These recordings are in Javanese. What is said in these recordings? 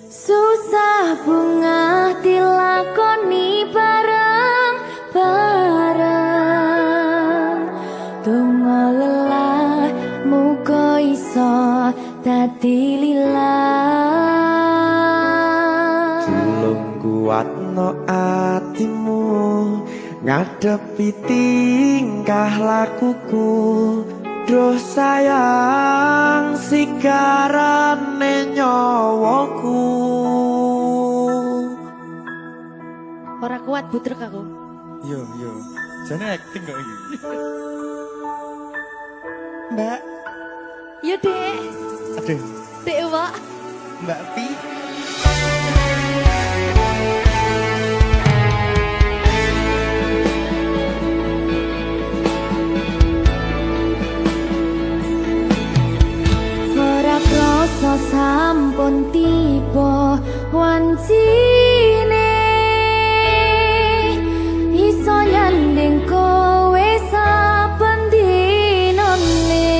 Susah bunga dilakoni bareng-bareng. Donga lelah muga iso dadi lillah. Tulung kuatno atimu ngadepi tingkah lakuku. Duh sayang sigarane nyawaku. Ora kuat butrek aku. Yo, jane acting kok iki. Mbak, Ya dek, aduh, dek Wak. Mbak Pi. Ora krasa sampun tiba wancine iso nyanding kowe saben dinane.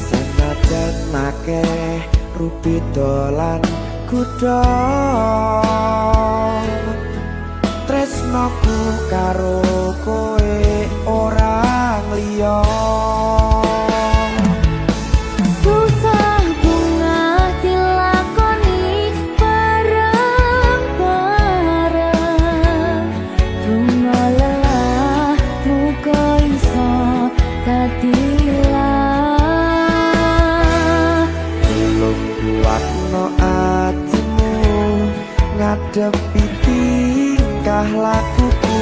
Senajan akeh rupi dolan kuda, tresnoku karo kowe orang liya. Susah bunga dilakoni bareng-bareng. Donga lelah muga iso dadi lillah. Tulung kuatno atimu ngadepi tingkah lakuku.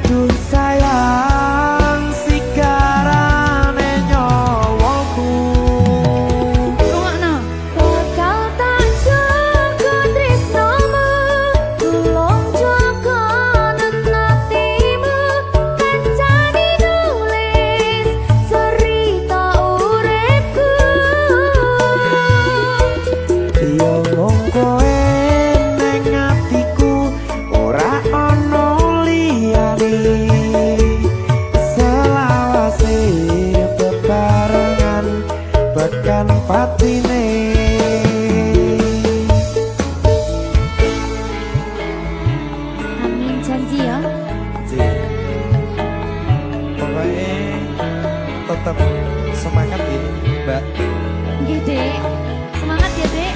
Duh sayang sigarane nyawaku. Rungokno. Bakal tak jaga tresnomu, tulung jaga nenatimu. Kancane nulis cerita uripku. Yo mung kowe ning atiku, ora ana liyane. Selawase bebarengan bekan patine. Amin janji ya. Pokoknya tetap semangat ya, Mbak. Nggih, Dek. Semangat ya, Dek.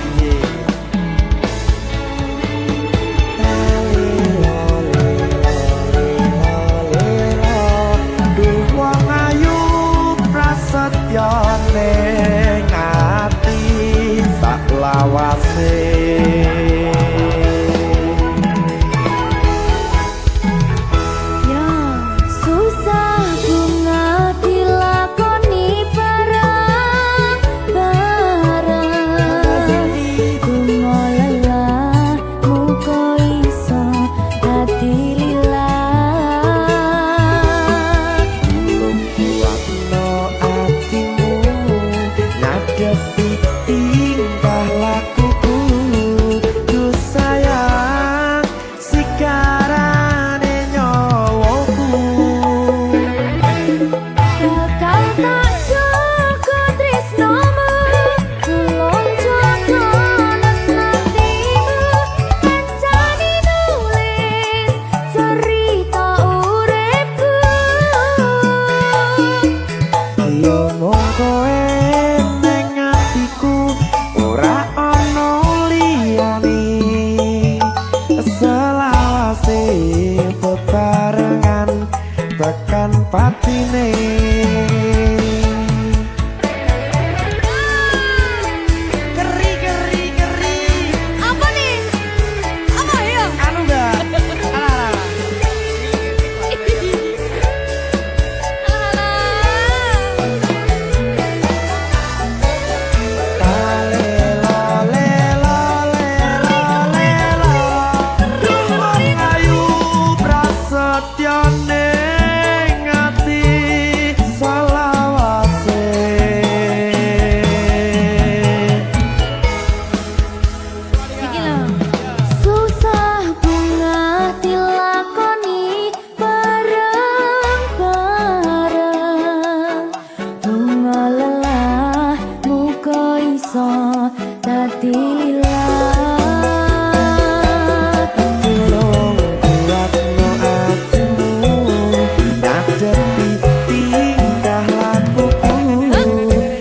Duh wong ayu prasetyo ning ati sak lawase. Ya, susah bunga dilakoni bareng-bareng. Donga lelah muga iso dadi lillah. Tulung kuatno atimu ngadepi tingkah lakuku. Duh sayang sigarane nyawaku. Bakal tak jaga tresnomu, tulung jaga nenatimu. Kancane nulis cerita uripku. Yo mung kowe ning atiku, iso dadi lilat. Tolong kuatno atimu ngadepi tingkah lakuku.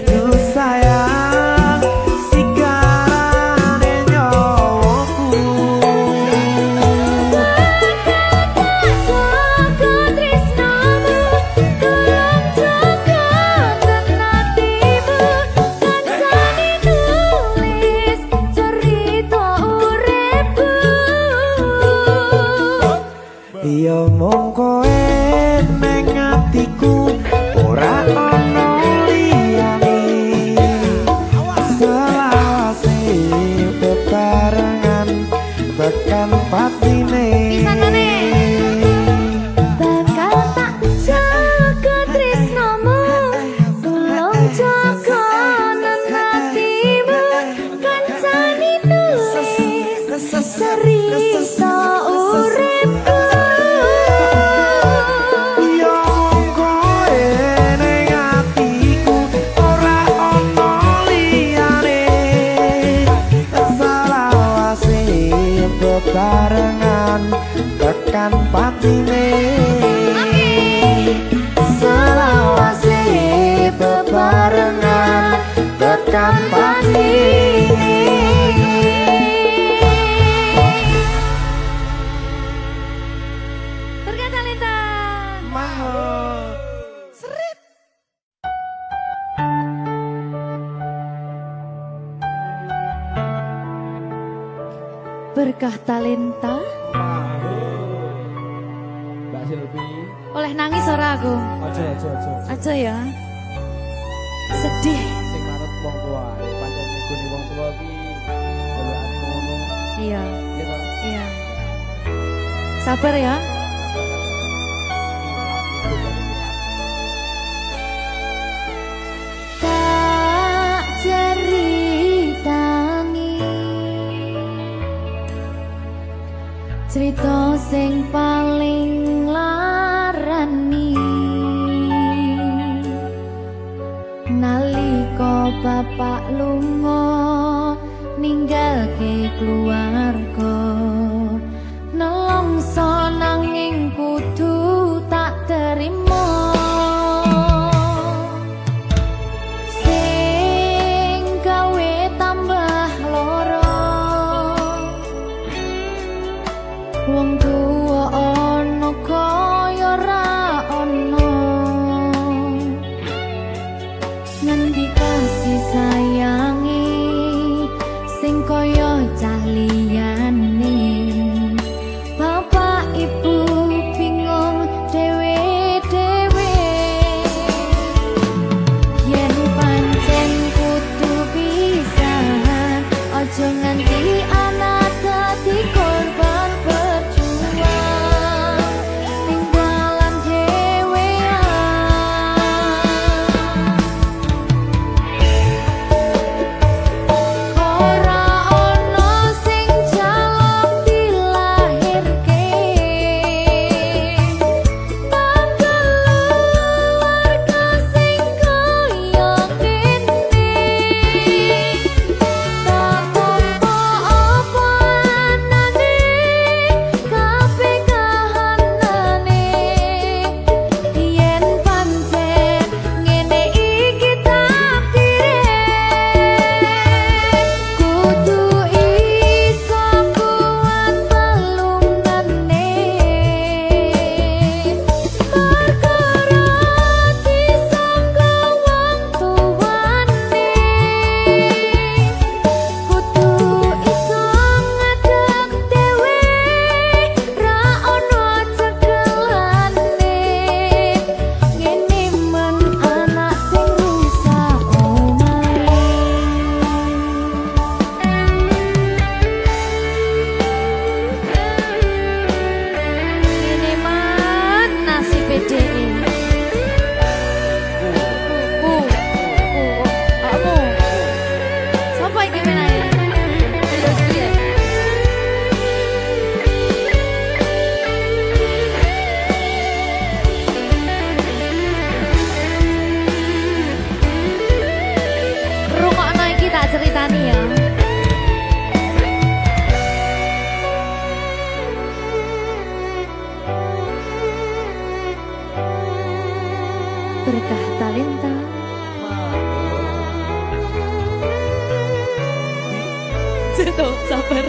Duh sayang sigarane nyawaku. Jaga tresnamu, tolong jaga hatimu. Kancane nulis cerita uripku. Ya mung kowe ning atiku ora ana liyane. Selawase bebarengan tekan patine. Pisanane. Bakal tak jaga tresnamu, tolong jaga hatimu. Kancane nulis cerita uripku. Ya mung kowe ning atiku ora ana liyane. Selawase bebarengan tekan patine. Selawase bebarengan tekan patine. Berkata Lita. Mahal. Berkah talenta. Mbak Silvi. Oleh nangis ora aku? Aja. Aja ya. Sedih. Sing manut wong tua. Pancen negone wong tua ki jalukane ngono. Iya, Ya ta? iya. Sabar ya. Tak ceritani cerita sing paling larani nalika bapak lunga ninggalke keluarga nelongso nanging kudu tak terima sing gawe tambah loro wong tuwa ana kaya ra ana ngendi kasih sayangi sing kaya cah liyane bapak ibu Tuh, sabar.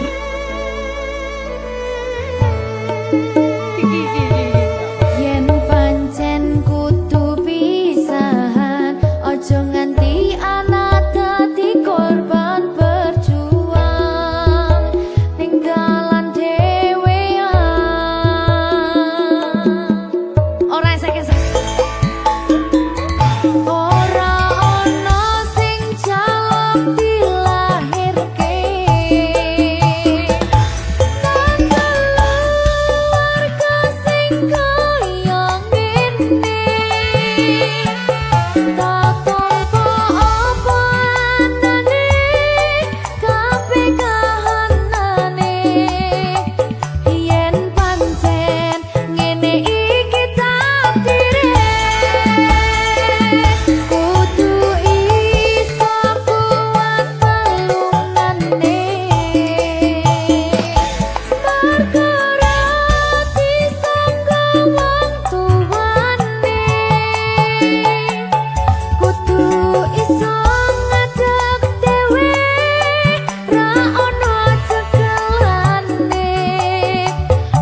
Yen pancen kudu pisahan, ojo nganti anak dadi korban berjuang ning dalan dhewean. Ora esek-esek. Ora ana sing jaluk dilahirke. Keluarga sing kaya ngene. Tak tompo apa anane, kabeh kahanane. Yen pancen ngene iki takdire, kudu iso kuat pelungane. Perkara disangka wong tuwane, kudu iso ngadeg dhewe, ra ono cekelane.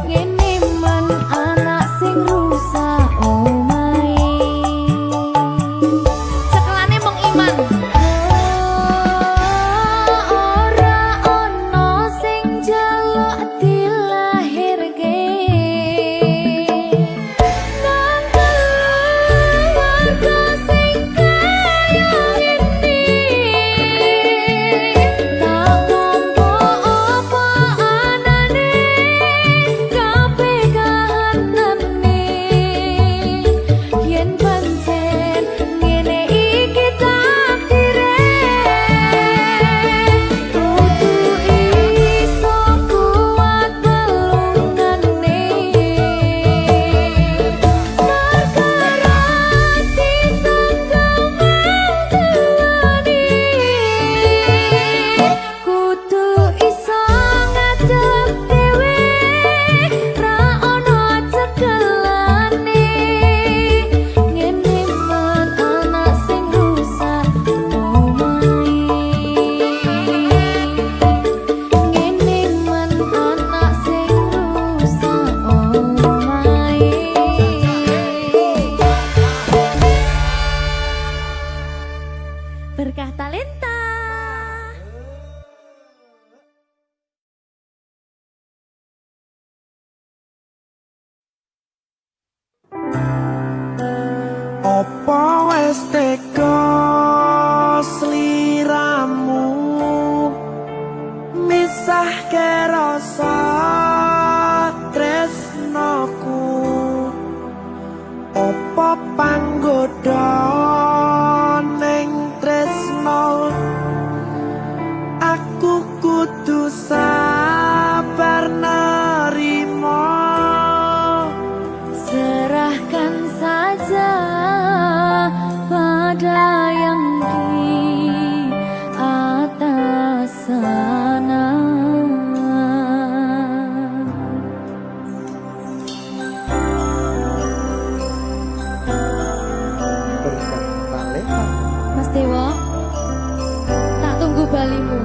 Ngene men anak sing rusak omahe. Cekelane mung iman. Ora ono sing jaluk dilahirke. Nang keluarga sing kaya ngene. Tak tompo apa anane, kabeh kahanane. Yen pancen ngene iki takdire, kudu iso kuat pelungane. Perkara disangka wong tuwane, kudu iso ngadeg dhewe, ra ono cekelane. Ngene men anak sing rusak omahe. Ngene men anak sing rusak omahe. Berkah talenta. Apa wis teka sliramu misahke rasa tresnoku? Apa panggoda ning tresno? Aku kudu sabar nerima. Serahkan saja pada yang di atas sana. Berkah talenta. Mas Dewo, tak tunggu balimu.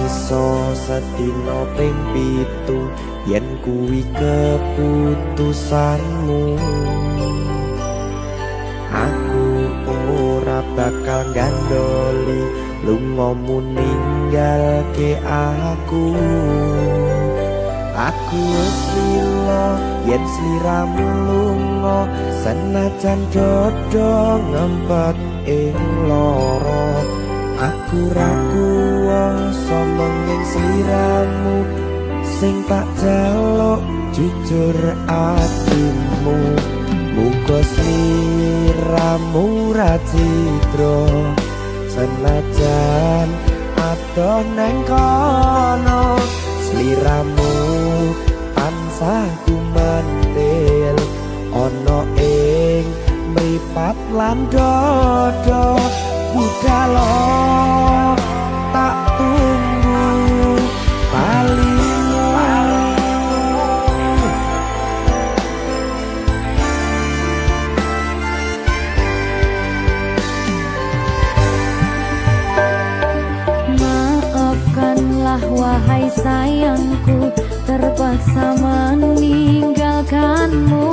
Iso sedina ping 7 yen kuwi keputusanmu. Aku ora bakal gandoli lungamu ninggalke aku. Aku wis lila yen sliramu lunga, senajan dodo ngempet ing lara. Aku ra kuwasa menging sliramu, sing tak jaluk jujur atimu. Muga sliramu ra cidra, senajan adoh neng kono. Sliramu tansah gumantil ana ing mripat lan dodo. Budhalo tak tunggu balimu. Katakanlah wahai sayangku, terpaksa meninggalkanmu.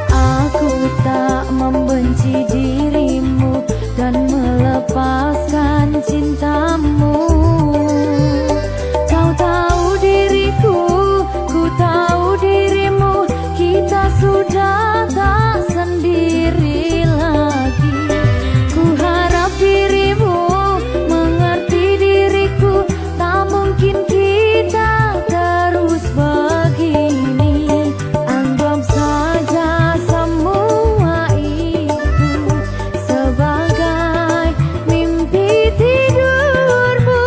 Aku tak membenci dirimu dan melepaskan cintamu. Kau tahu diriku, ku tahu dirimu, kita sudah tak sendiri lagi. Ku harap dirimu mengerti diriku, tak mungkin kita terus begini. Anggap saja semua itu sebagai mimpi tidurmu.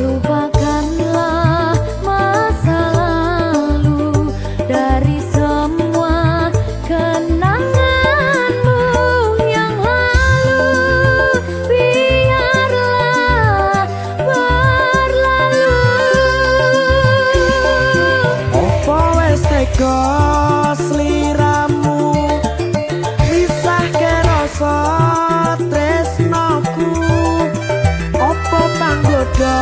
Lupakanlah masa lalu dari semua kenanganmu yang lalu. Biarlah berlalu. Opo wes tega sliramu misahke rasa tresnoku. Opo panggoda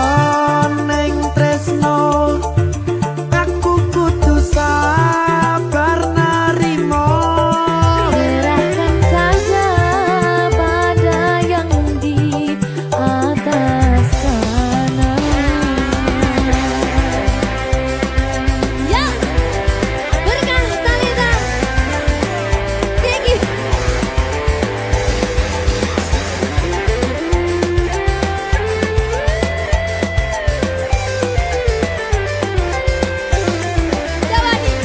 ning tresno, aku kudu sabar narimo. Serahkan saja pada yang di atas sana. Ya, berkah Talita. Tinggi. Coba nih.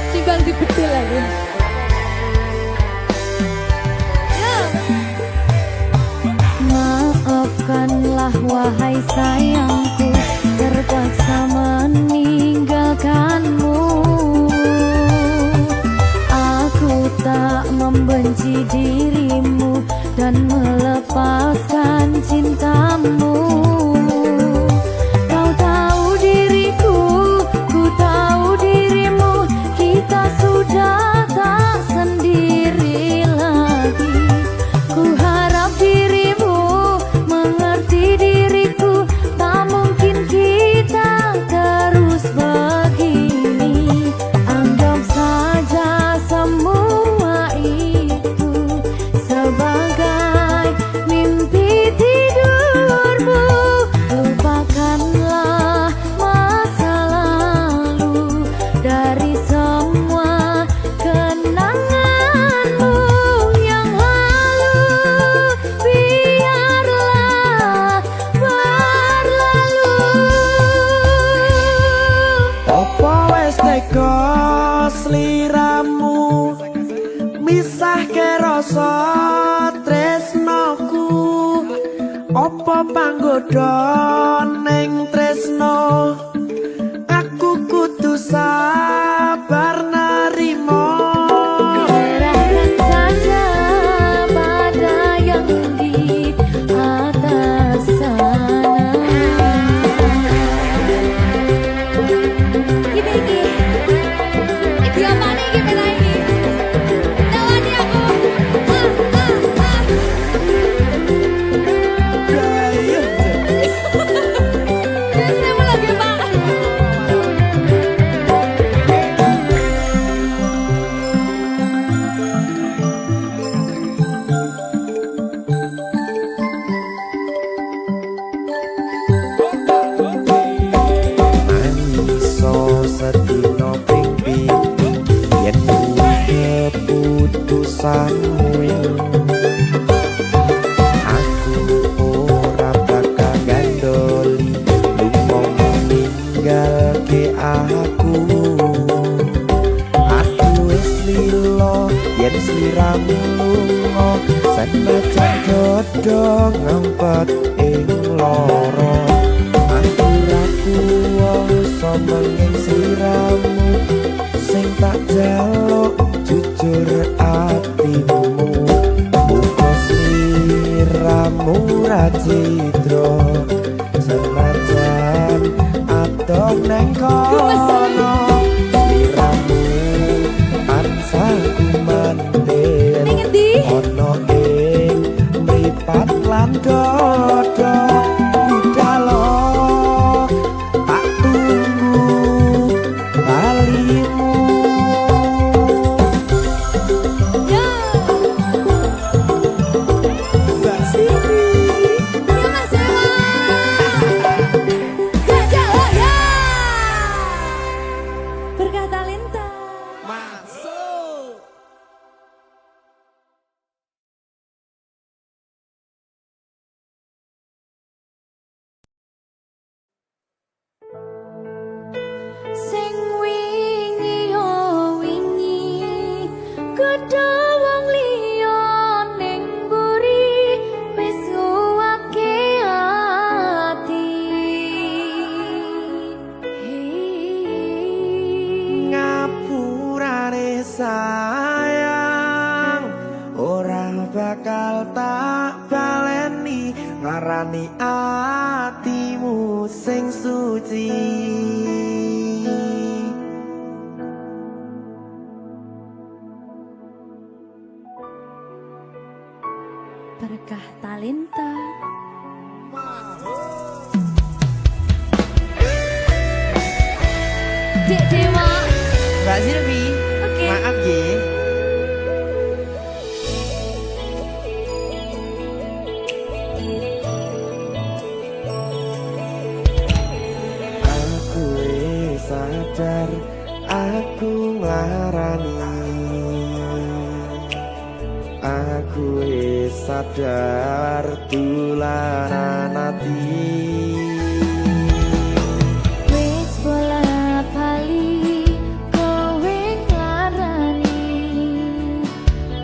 Timbang dibetul lagi. Maafkanlah wahai sayangku, terpaksa meninggalkanmu. Aku tak membenci dirimu dan melepaskan cintamu. Kau tahu diriku, ku tahu dirimu, kita sudah tak sendiri lagi. Ku harap dirimu mengerti diriku, tak mungkin kita terus begini. Anggap saja semua itu sebagai mimpi tidurmu. Lupakanlah masa lalu dari semua kenanganmu yang lalu. Biarlah berlalu. Opo wes tega sliramu misahke rasa tresnoku. Opo panggoda ning tresno, aku kudu sabar narimo. Serahkan saja pada yang di atas sana. Iki apa nih kita ini? Tawani aku. Biasanya mau lagi makan. Mangiso sedina ping pitu yen kuwi keputusanmu. Aku ora bakal gandoli lunga ninggalke aku. Aku wis lilo yen sliramu lunga, senajan dodo ngempet ing loro. Aku ra kuwasa menging sliramu, sing tak jaluk jujur atimu. Muga sliramu ra citra, senajan adoh neng kono. Sliramu tansah ku mandel. Di ono ing mripat lan dodo budalo tak tunggu balimu ya Mbak Siti ya Mas Dewa jajak oh ya berkah talenta masuk. sing wingi yo wingi gedhe wong liya ning mburi wis nguwake ati Ngapurane sayang ora bakal tak baleni ngarani atimu sing suci berkah talenta Dek Dewa Mbak Silvi Oke. maaf ye aku wis sadar aku nglarani aku wis sadar tularan ati wis bola bali kowe nglarani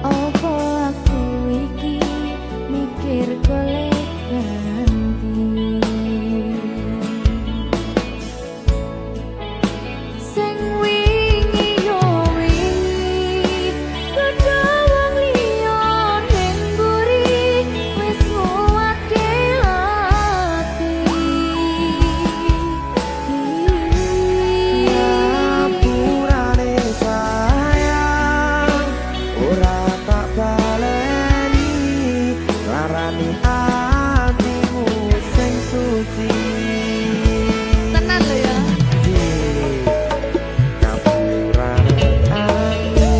opo aku iki mikir golek ganti sing wingi yo wingi gedhe wong liya ning mburi wis nguwake ati Ngapurane sayang ora tak baleni larani atimu sing suci tenan lho ya Ngapurane aku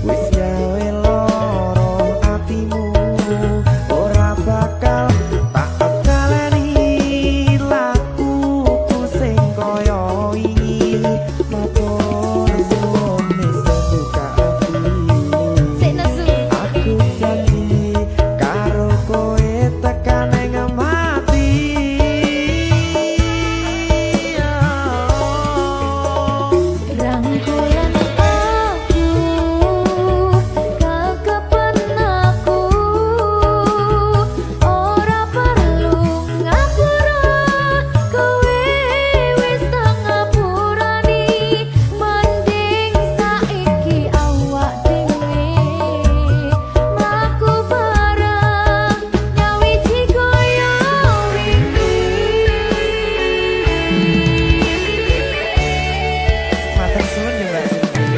wis gawe loro atimu ora bakal tak baleni lakuku sing kaya wingi matur suwun wis buka ati sik nesu aku janji karo kowe tekan ing mati rangkulan aku kekepen aku ora perlu ngapura kowe wis tak ngapurani mending saiki awak dhewe mlaku bareng nyawiji kaya wingi matur suwun ya Mbak Silvi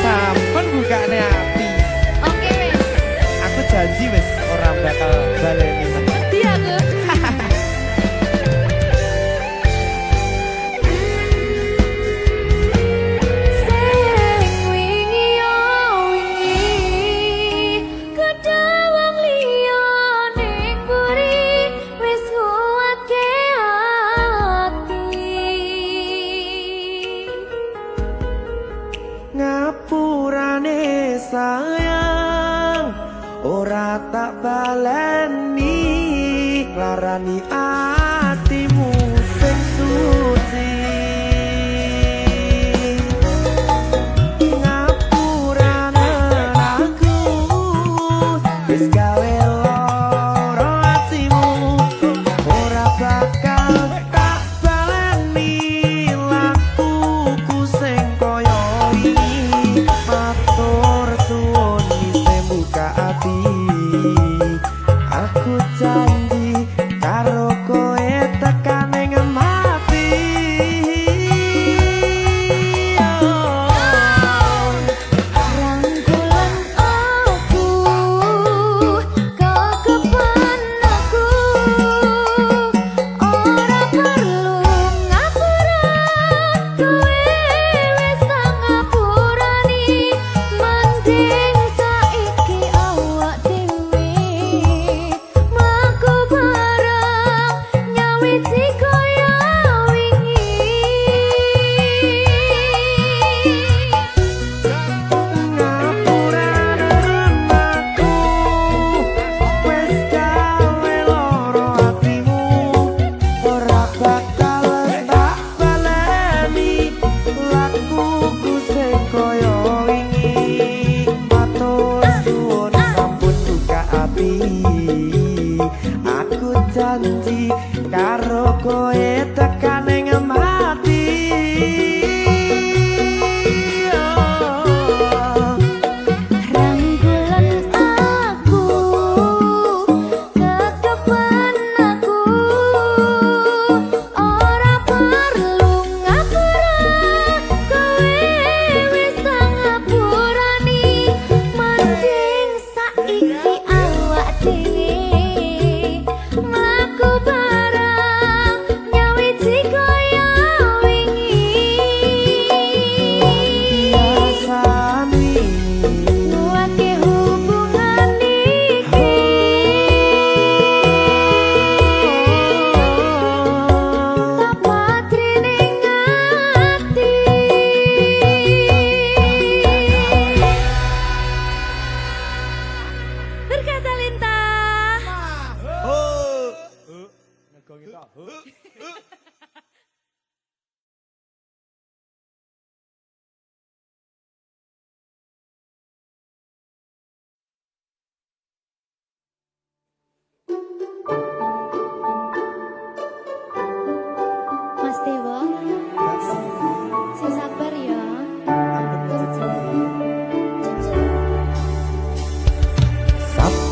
sampun bukane ati Oke wis aku janji wis ora bakal baleni ngerti aku sing wingi yo wingi gedhe wong liya ning mburi wis nguwatke ati ngapurane sayang ora tak baleni larani atimu sing suci ngapurane aku wis gawe loro atimu ora bakal tak baleni lakuku sing kaya wingi matur suwun isih buka ati aku janji karo kowe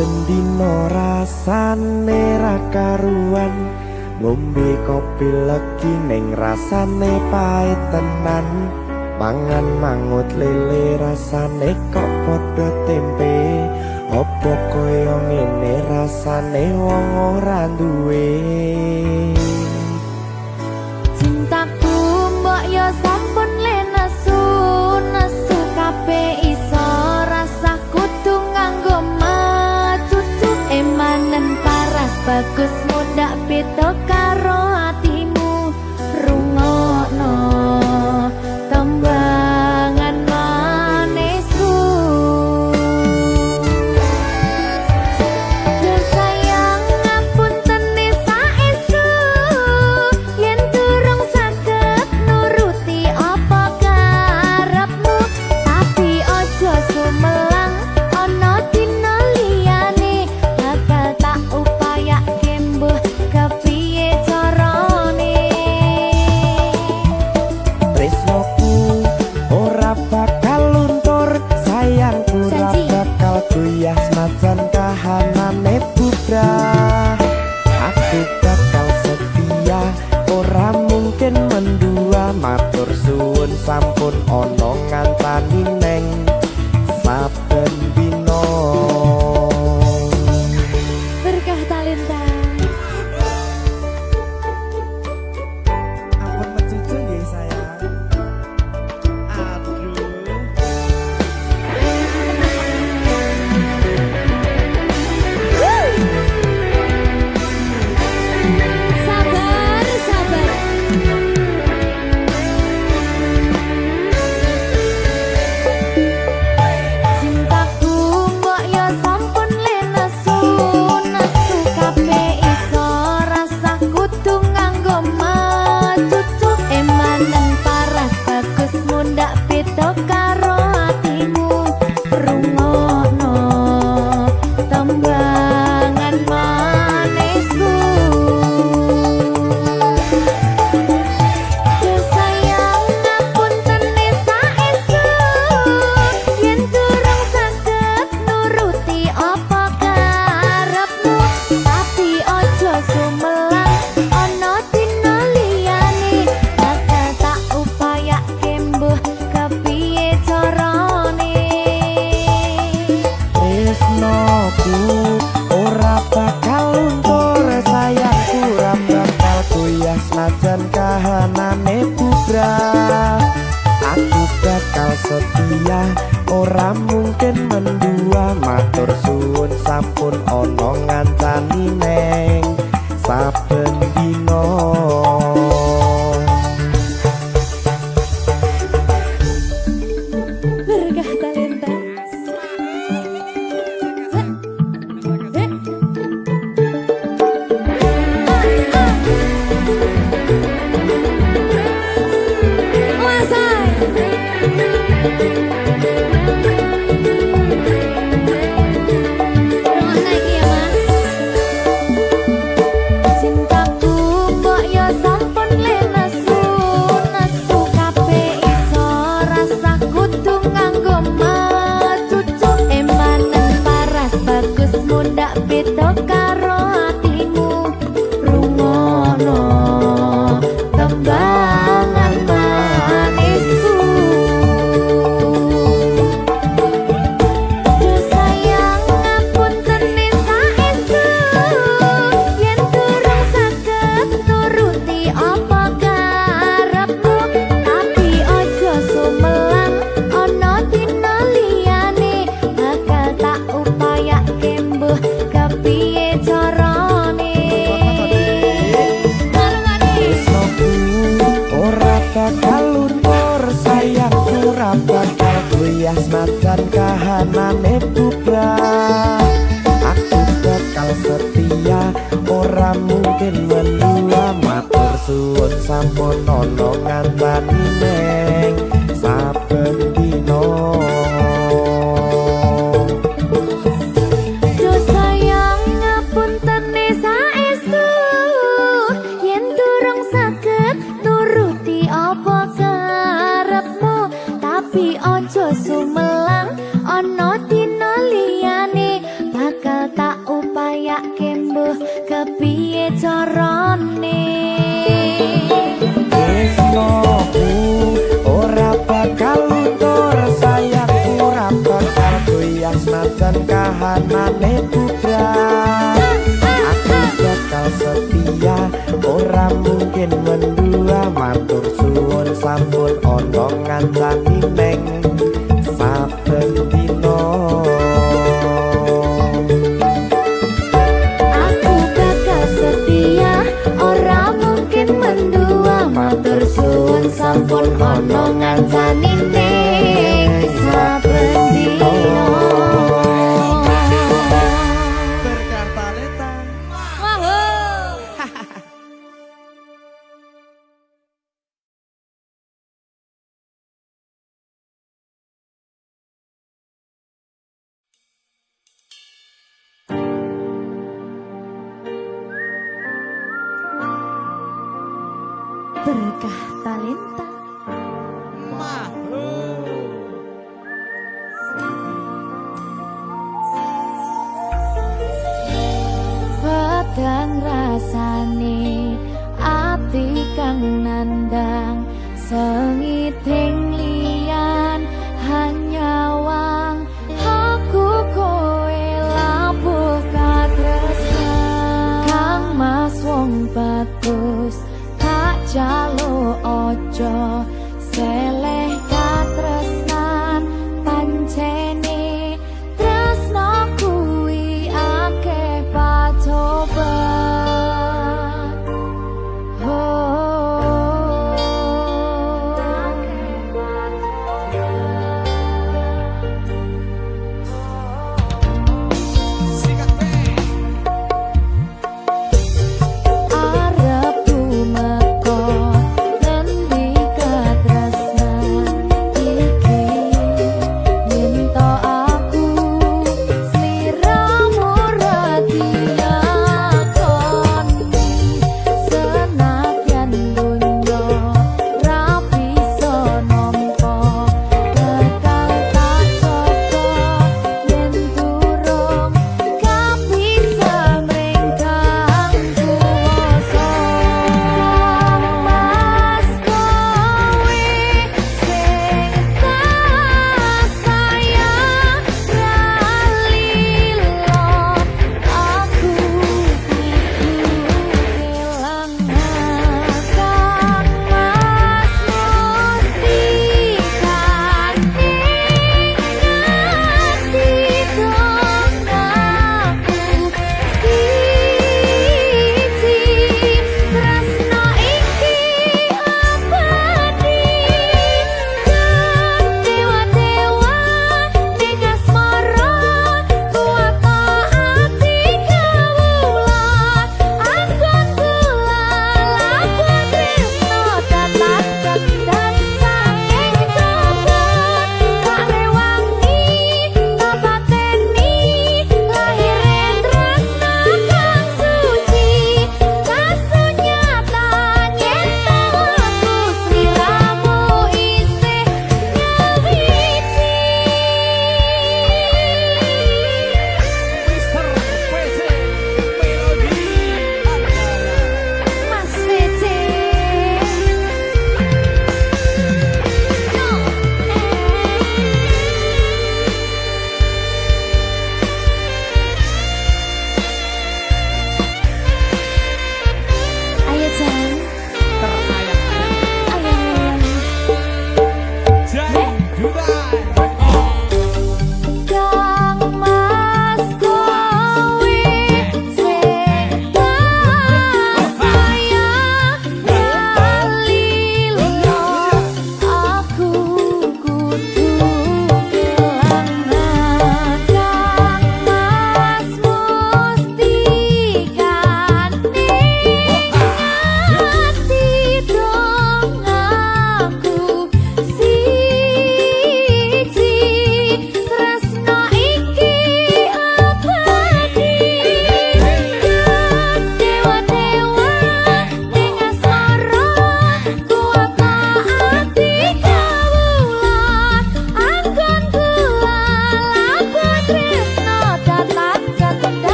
saben dina rasane ra karuan ngombe kopi legi ning rasane pahit tenan mangan mangut lele rasane kok padha tempe opo koyo ngene rasane wong ora duwe Cintaku mbok yo sampun le nesu nesu kabeh iso rasa kudu nganggo macucu emanen paras bagus mudak beda karo atimu rungokno tembangan manisku Yo sayang ngapunten saestu yen durung saged nuruti apa karepmu tapi aja sumelang ana dina liyane bakal tak upayake mbuh kepiye carane tresnoku ora bakal luntur sayangku ora Janji. bakal goyah senajan kahanane bubrah aku bakal setia ora mungkin mendua matur suwun sampun ana ngantani neng saben dina berkah talenta ampun mecucu nggih sayang aduh sabar sabar cintaku mbok yo sampun le nesu nesu kabeh iso rasa kudu nganggo macucu emanen paras bagus mundak beda karo atimu rungokno tembangan manisku Yo sayang ngapunten saestu yen durung saged nuruti apa karepmu tapi aja sumelang ana dina liyane bakal tak upayake mbuh kepiye carane tresnoku ora bakal luntur sayangku ora bakal goyah senajan kahanane bubrah aku bakal setia ora mungkin mendua matur suwun sampun ana ngancani neng saben dina berkah talenta Cintaku mbok yo sampun le nesu nesu kabeh iso rasa kudu nganggo macucu emanen paras bagus mundak beda karo atimu rungokno tembangan manisku Yo sayang ngapunten saestu yen durung saged nuruti apa karepmu tapi aja sumelang ana dina liyane bakal tak upayake mbuh kepiye carane tresnoku ora bakal luntur sayangku ora bakal goyah senajan kahanane bubrah aku bakal setia ora mungkin mendua matur suwun sampun ana ngancani neng saben dina Yo sayang ngapunten saestu yen durung saged nuruti apa karepmu tapi aja sumelang ana dina liyane bakal senajan kahanane putra aku bakal setia ora mungkin mendua matur suwun sampun ana ngancani neng saben dina Aku bakal setia ora mungkin mendua matur suwun sampun ana ngancani ning saben dina Berkah talenta. berkah talenta pedang rasane ati kang nandang sengiting liyan hanyawang aku kowe labuh katresnan kang mas wong bagus tak jalo ojo seleh katresnan pancene tresno kuwi akeh pacoban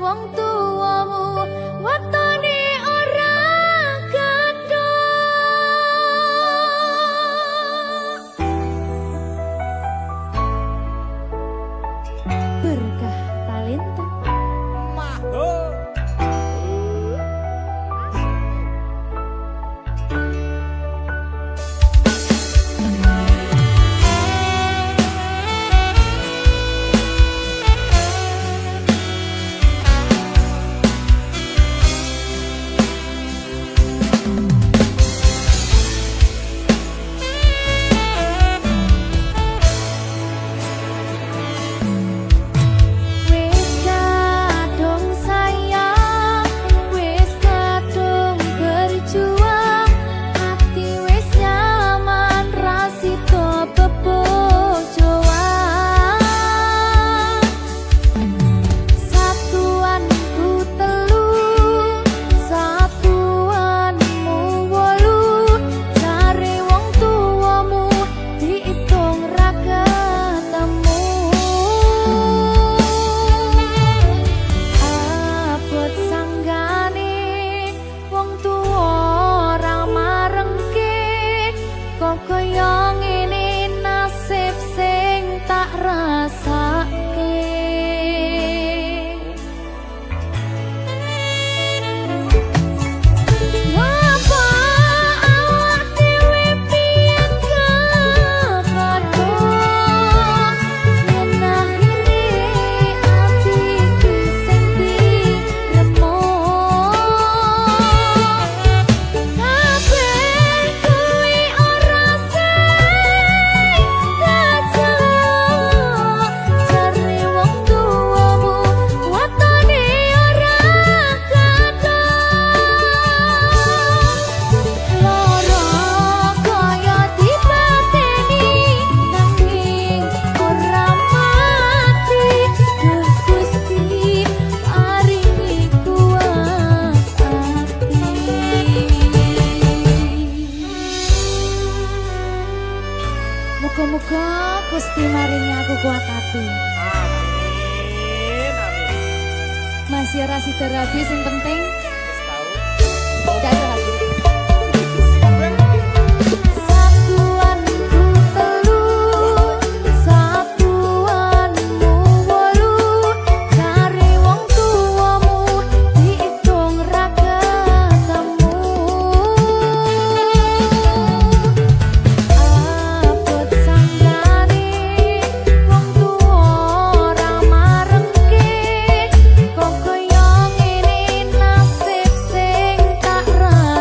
wong tuamu watone ora gadoh. Berkah talenta wis kadung sayang, wis kadung berjuang, hati wis nyaman rasito bebojoan. Satuanku telu, satuanmu wolu, cari wong tuamu diitung ra ketemu. Abot sanggane wong tuwa ora marengke, kok kaya ngene nasib sing tak rasake. Ngapa awak dhewe pian kepadha, yen akhire atiku sing diremuk. Kabeh kuwi ora sing kajeluk, jare wong tuamu watone ora gadoh. Loro kaya dipateni nanging ora mati, Duh Gusti paringi kuat ati. Muga-muga Gusti maringi aku kuat hati. Amin, amin. Masih rasi terapi sing penting Wis tahu. gak ada lagi. Satuanku telu, satuanmu wolu, cari wong tuamu diitung ra ketemu. Abot sanggane wong tuwa ora marengke, kok kaya ngene nasib sing tak rasake.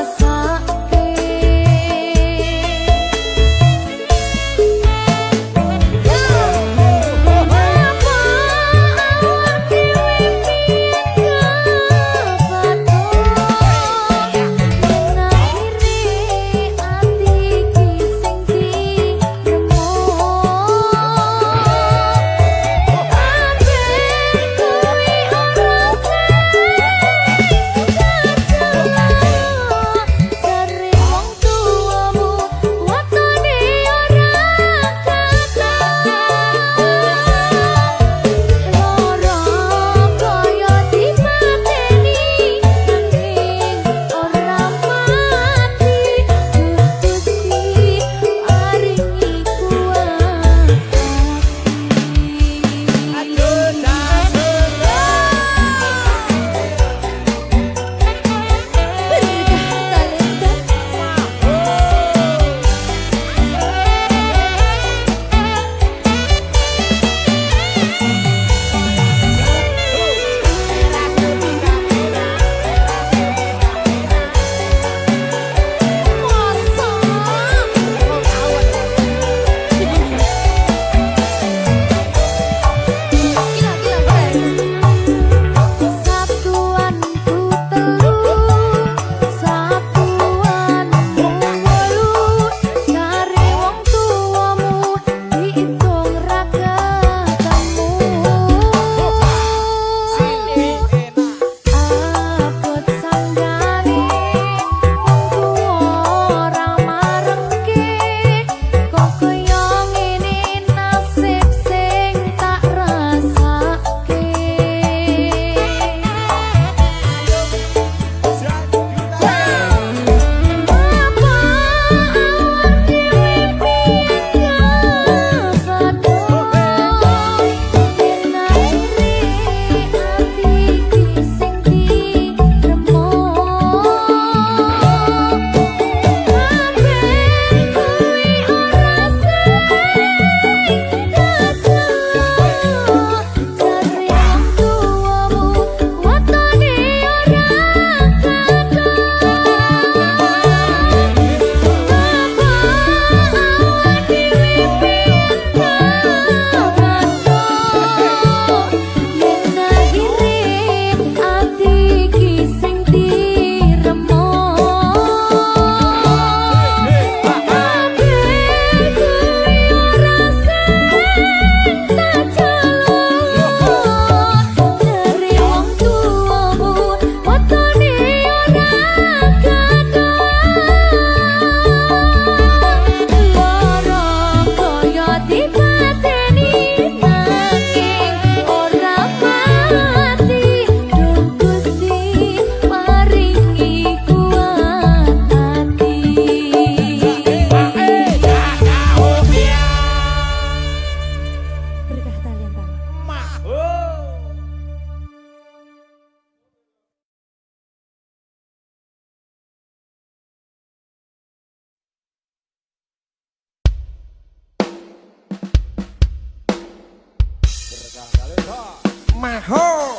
Maho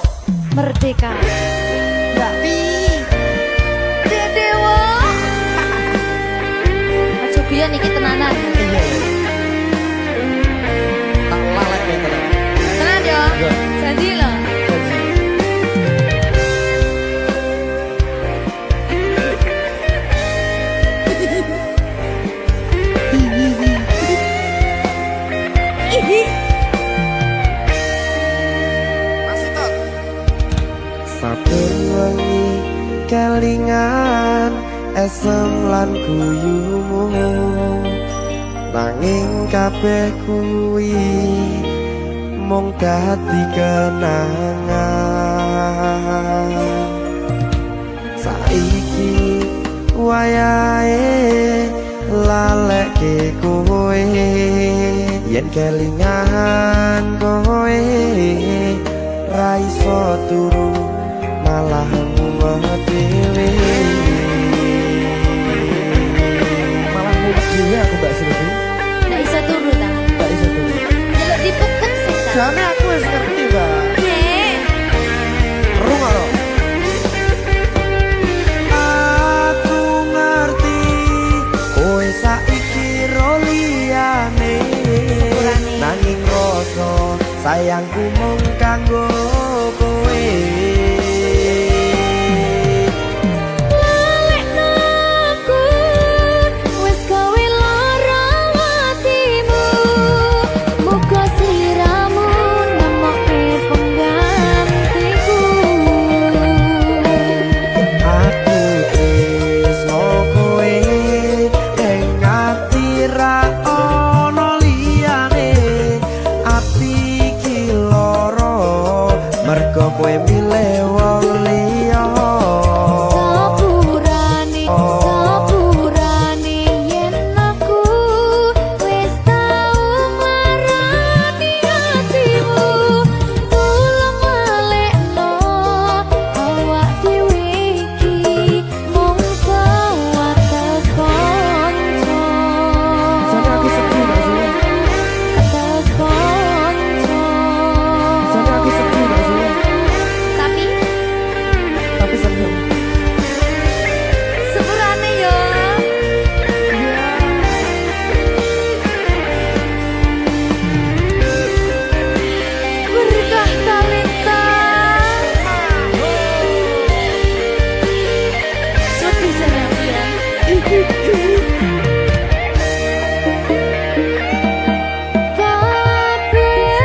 Merdeka. Mbak Pi Dewa. Aja biyen iki tenanan. iya tak lalek ya tenan Tenan yo. Iya. Janji lho. masih tot saben wengi kelingan esem lan guyumu nanging kabeh kuwi mung dadi kenangan saiki wayahe lalekke kowe yen kelingan kowe ra iso turu malah mumet dhewe malah mumet dhewe aku Mbak Silvi Ndak iso turu ta. gak iso turu Delok dipukul sih ta. jane aku wis ngerti Mbak Nggih. rungokno aku ngerti kowe saiki ro liyane Sepurane. nanging rasa sayangku mung kanggo kowe Lalekno aku wis gawe lara atimu. Muga sliramu nemokke penggantiku. aku tresno kowe ning ati ra ono liyane ati iki lara mergo kowe milih wong liya Sepurane yen aku wis tau marani atimu. Tulung lalekno awak dhewe iki mung sewates kanca. jane aku sedih Mbak Silvi Atas kanca. jane aku sedih Mbak Silvi Tapi tapi seneng sepurane yo. Berkah talenta. Sedih jane aku ya. Kabeh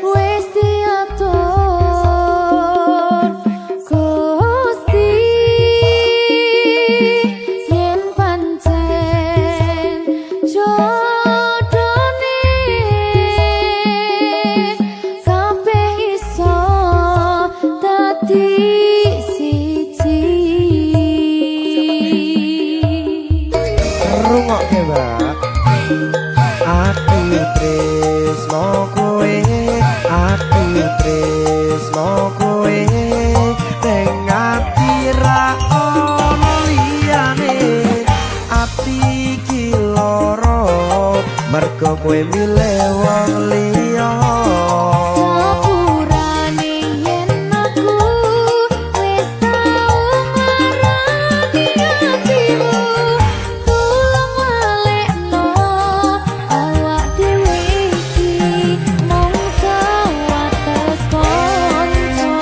wis diatur Gusti yen pancen jodone kabeh iso dadi siji. rungokke Mbak aku tresno kowe aku tresno kowe ning ati ra ono liyane ati iki lara mergo kowe milih wong liya Sepurane yen aku wis tau marani atimu. Tulung lalekno awak dhewe iki mung sewates kanca.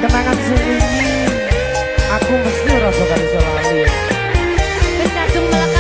kenangan sing wingi aku mesti ora bakal iso lali Wis kadung melekat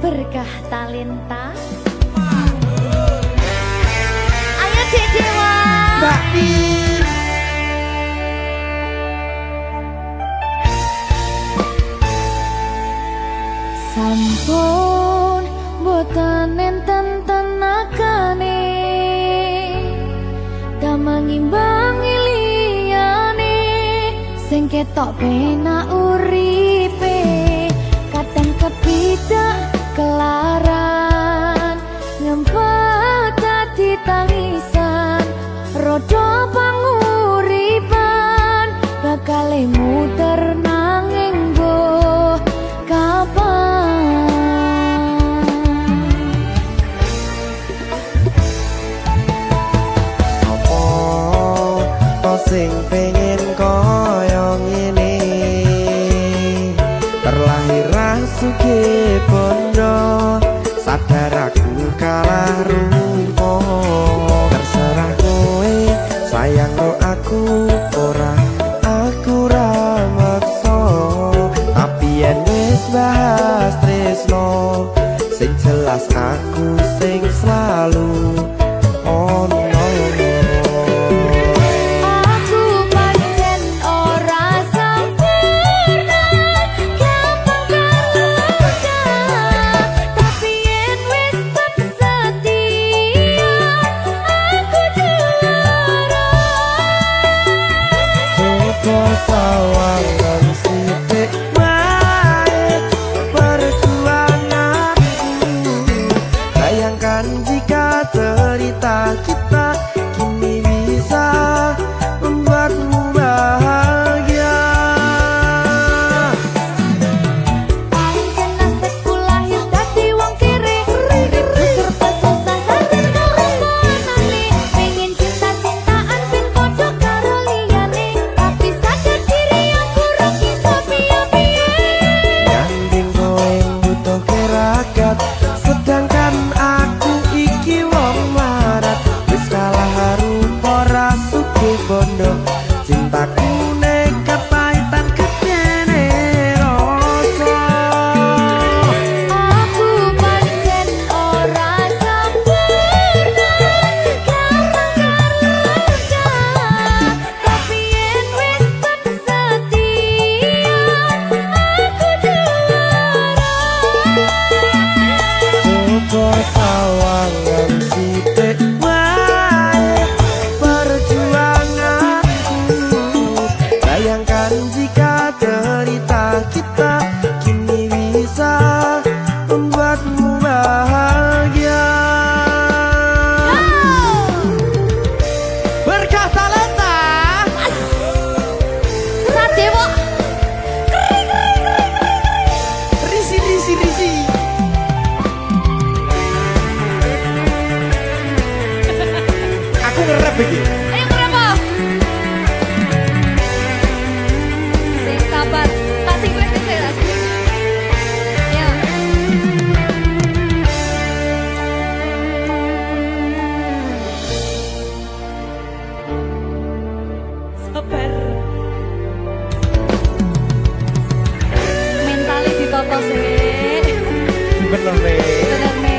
berkah talenta. Ayo Dek Dewa. Mbak Nin. Sampun boten enten tenagane damang imbangi liyane sing ketok penak uripe kadang kepidak kelaran ngempet dadi tangisan rodo panguripan bakal muter nanging boh kapan. Sing pengen koyo ngene terlahir sugih bondo sadar aku kalah rumpo terserah kowe sayang no aku ora aku ra maksa tapi yen wis bahas tresno sing jelas aku sing selalu ono. Sawangan sithik wae perjuanganku bayangkan jika cerita kita kini bisa membuatmu bahagia. Pancen nasibku lahir dadi wong kere uripku serba susah sadar karo panane pengen cinta-cintaan ben padha karo liyane tapi sadar diri aku ora iso piye-piye. Gandeng kowe butuh keragat sedangkan aku iki wong marat wis kalah rupa ra sugih bondo cintaku nekat pahitan gedene rasa. Aku pancen ora sempurna gampang tapi yen wis setia aku juara. Coba sawangan sithik wae perjuanganku bayangkan jika cerita kita kini bisa membuatmu bahagia. Berkah talenta Sadewo risi. Aku ngerap iki. ayo berapa? Sing sabar, kasih gue keselas. Ya. Sabar. Mentali ditata sih. Bener nih. Bener nih.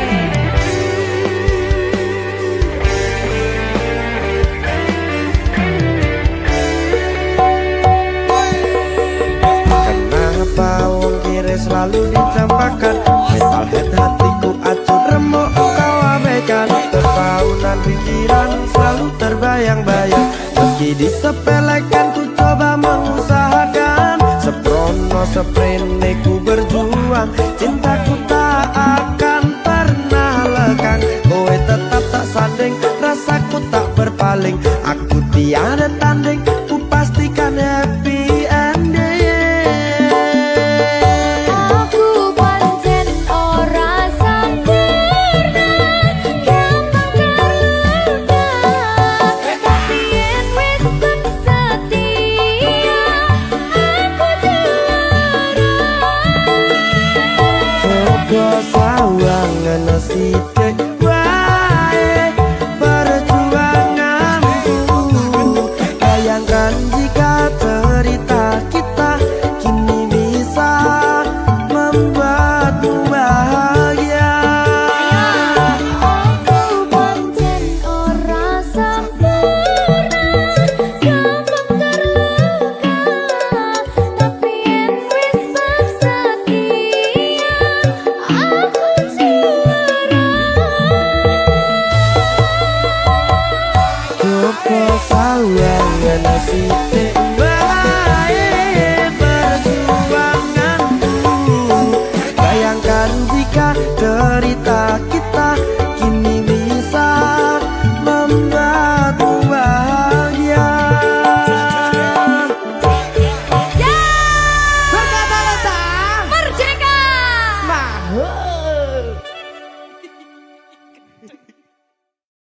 Kenapa wong kiri selalu dicampakkan mental head hatiku acuh remuk kau abaikan terpaunan pikiran selalu terbayang-bayang meski disepelekan ku coba mengusahakan seprono seprene ku berjuang cintaku tak akan pernah lekang kowe tetap tak sanding rasaku tak berpaling aku tiada tanding ku pastikan happy ending. Aku pancen ora sempurna gampang terluka tapi yen wis setia aku juara. Coba sawangan sithik wae perjuanganku bayangkan kok sawangan asih